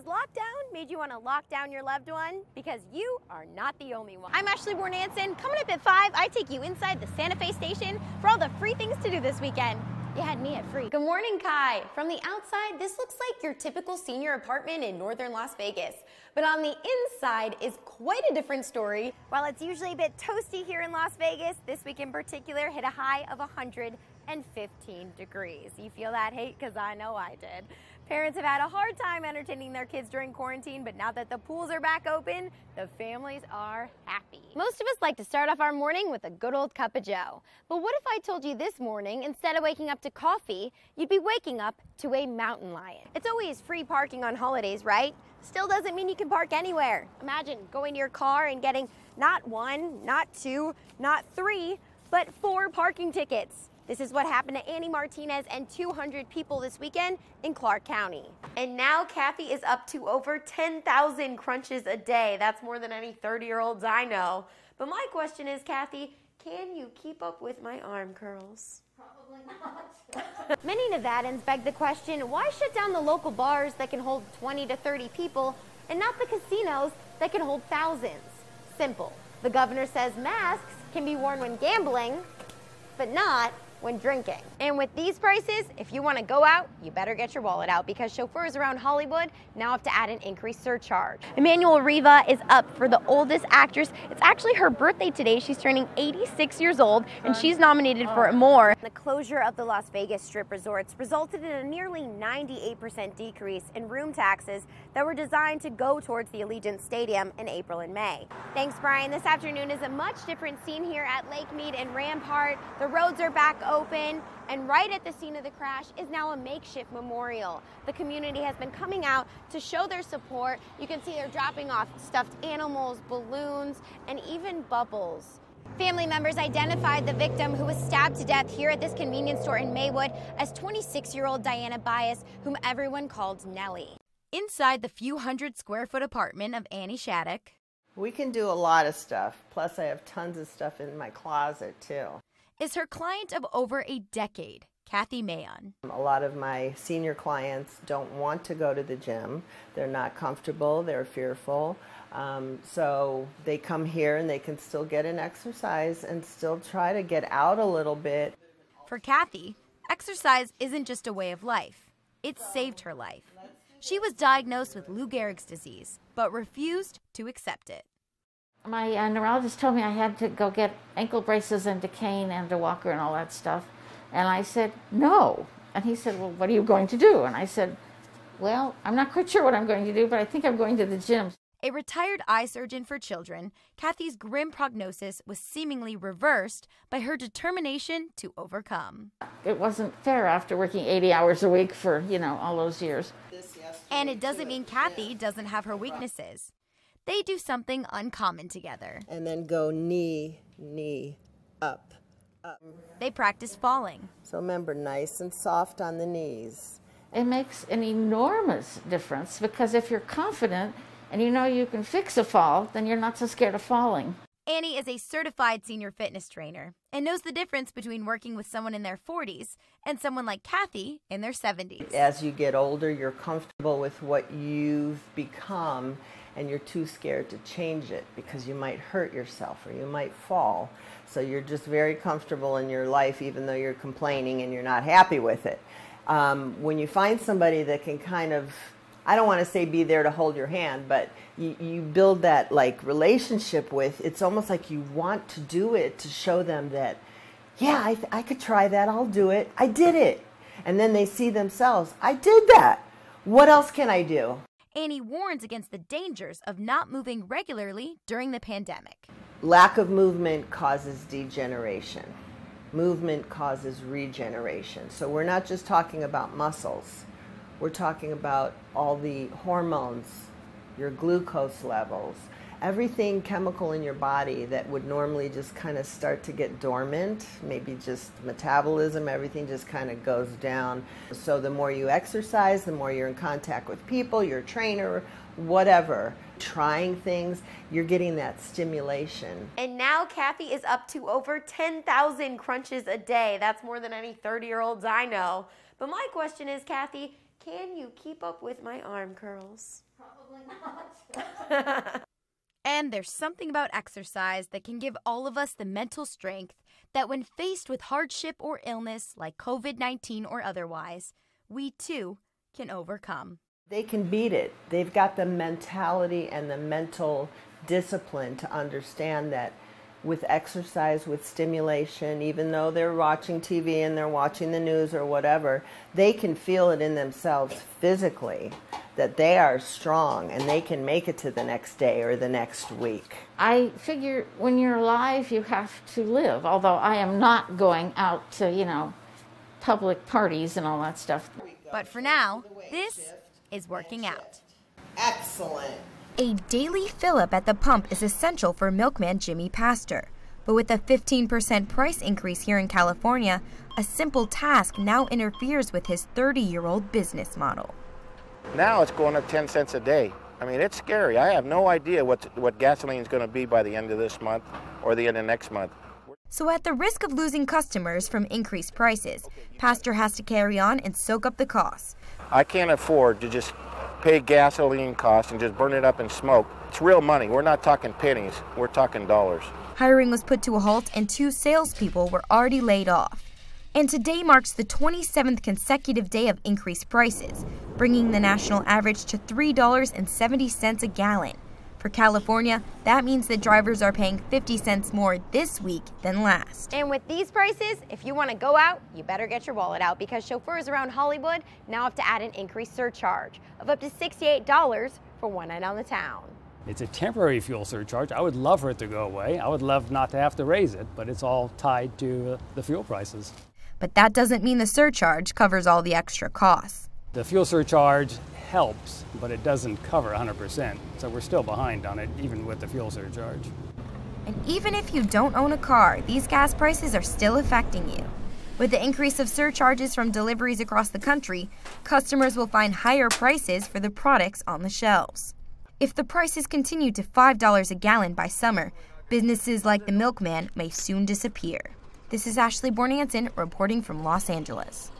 lockdown made you want to lock down your loved one? Because you are not the only one. I'm Ashley.bornancin. Coming up at 5, I take you inside the Santa Fe station for all the free things to do this weekend. You had me at free. Good morning, Kai. From the outside, this looks like your typical senior apartment in northern Las Vegas. But on the inside is quite a different story. While it's usually a bit toasty here in Las Vegas, this week in particular hit a high of 115 degrees. You feel that hate? Because I know I did. Parents have had a hard time entertaining their kids during quarantine, but now that the pools are back open, the families are happy. Most of us like to start off our morning with a good old cup of joe. But what if I told you this morning, instead of waking up to coffee, you'd be waking up to a mountain lion? It's always free parking on holidays, right? Still doesn't mean you can park anywhere. Imagine going to your car and getting not 1, not 2, not 3, but 4 parking tickets. This is what happened to Annie Martinez and 200 people this weekend in Clark County. And now Kathy is up to over 10,000 crunches a day. That's more than any 30-year-olds I know. But my question is, Kathy, can you keep up with my arm curls? Probably not. Many Nevadans beg the question, why shut down the local bars that can hold 20 to 30 people and not the casinos that can hold thousands? Simple. The governor says masks can be worn when gambling, but not when drinking. And with these prices, if you want to go out, you better get your wallet out, because chauffeurs around Hollywood now have to add an increased surcharge. Emmanuel Riva is up for the oldest actress. It's actually her birthday today. She's turning 86 years old, and she's nominated for more. The closure of the Las Vegas Strip resorts resulted in a nearly 98% decrease in room taxes that were designed to go towards the Allegiant Stadium in April and May. Thanks, Brian. This afternoon is a much different scene here at Lake Mead and Rampart. The roads are back open, and right at the scene of the crash is now a makeshift memorial. The community has been coming out to show their support. You can see they're dropping off stuffed animals, balloons, and even bubbles. Family members identified the victim, who was stabbed to death here at this convenience store in Maywood, as 26-year-old Diana Bias, whom everyone called Nellie. Inside the few hundred square foot apartment of Annie Shattuck, we can do a lot of stuff. Plus I have tons of stuff in my closet too. Is her client of over a decade, Kathy Mayon. A lot of my senior clients don't want to go to the gym. They're not comfortable, they're fearful. So they come here and they can still get an exercise and still try to get out a little bit. For Kathy, exercise isn't just a way of life. It saved her life. She was diagnosed with Lou Gehrig's disease, but refused to accept it. My neurologist told me I had to go get ankle braces and a cane and a walker and all that stuff. And I said, no. And he said, well, what are you going to do? And I said, well, I'm not quite sure what I'm going to do, but I think I'm going to the gym. A retired eye surgeon for children, Kathy's grim prognosis was seemingly reversed by her determination to overcome. It wasn't fair after working 80 hours a week for, all those years. And it doesn't mean Kathy doesn't have her weaknesses. They do something uncommon together. And then go knee, up, up. They practice falling. So remember, nice and soft on the knees. It makes an enormous difference, because if you're confident and you know you can fix a fall, then you're not so scared of falling. Annie is a certified senior fitness trainer and knows the difference between working with someone in their 40s and someone like Kathy in their 70s. As you get older, you're comfortable with what you've become, and you're too scared to change it because you might hurt yourself or you might fall. So you're just very comfortable in your life, even though you're complaining and you're not happy with it. When you find somebody that can kind of, I don't want to say be there to hold your hand, but you build that relationship with, it's almost like you want to do it to show them that, yeah, I could try that, I'll do it, I did it. And then they see themselves, I did that. What else can I do? Annie warns against the dangers of not moving regularly during the pandemic. Lack of movement causes degeneration. Movement causes regeneration. So we're not just talking about muscles. We're talking about all the hormones, your glucose levels, everything chemical in your body that would normally just kind of start to get dormant, maybe just metabolism, everything just kind of goes down. So the more you exercise, the more you're in contact with people, your trainer, whatever, trying things, you're getting that stimulation. And now Kathy is up to over 10,000 crunches a day. That's more than any 30-year-olds I know. But my question is, Kathy, Can you keep up with my arm curls? Probably not. And there's something about exercise that can give all of us the mental strength that when faced with hardship or illness like COVID-19 or otherwise, we too can overcome. They can beat it. They've got the mentality and the mental discipline to understand that with exercise, with stimulation, even though they're watching TV and they're watching the news or whatever, they can feel it in themselves physically that they are strong and they can make it to the next day or the next week. I figure when you're alive, you have to live, although I am not going out to, public parties and all that stuff. But for now, this is working out. Excellent. A daily fill-up at the pump is essential for milkman Jimmy Pastor. But with a 15% price increase here in California, a simple task now interferes with his 30-year-old business model. Now it's going up 10 cents a day. I mean, it's scary. I have no idea what gasoline is going to be by the end of this month or the end of next month. So at the risk of losing customers from increased prices, Pastor has to carry on and soak up the costs. I can't afford to just pay gasoline costs and just burn it up in smoke. It's real money. We're not talking pennies. We're talking dollars. Hiring was put to a halt and 2 salespeople were already laid off. And today marks the 27th consecutive day of increased prices, bringing the national average to $3.70 a gallon. For California, that means that drivers are paying 50 cents more this week than last. And with these prices, if you want to go out, you better get your wallet out because chauffeurs around Hollywood now have to add an increased surcharge of up to $68 for one night on the town. It's a temporary fuel surcharge. I would love for it to go away. I would love not to have to raise it, but it's all tied to the fuel prices. But that doesn't mean the surcharge covers all the extra costs. The fuel surcharge helps, but it doesn't cover 100%, so we're still behind on it, even with the fuel surcharge. And even if you don't own a car, these gas prices are still affecting you. With the increase of surcharges from deliveries across the country, customers will find higher prices for the products on the shelves. If the prices continue to $5 a gallon by summer, businesses like the Milkman may soon disappear. This is Ashley.bornancin reporting from Los Angeles.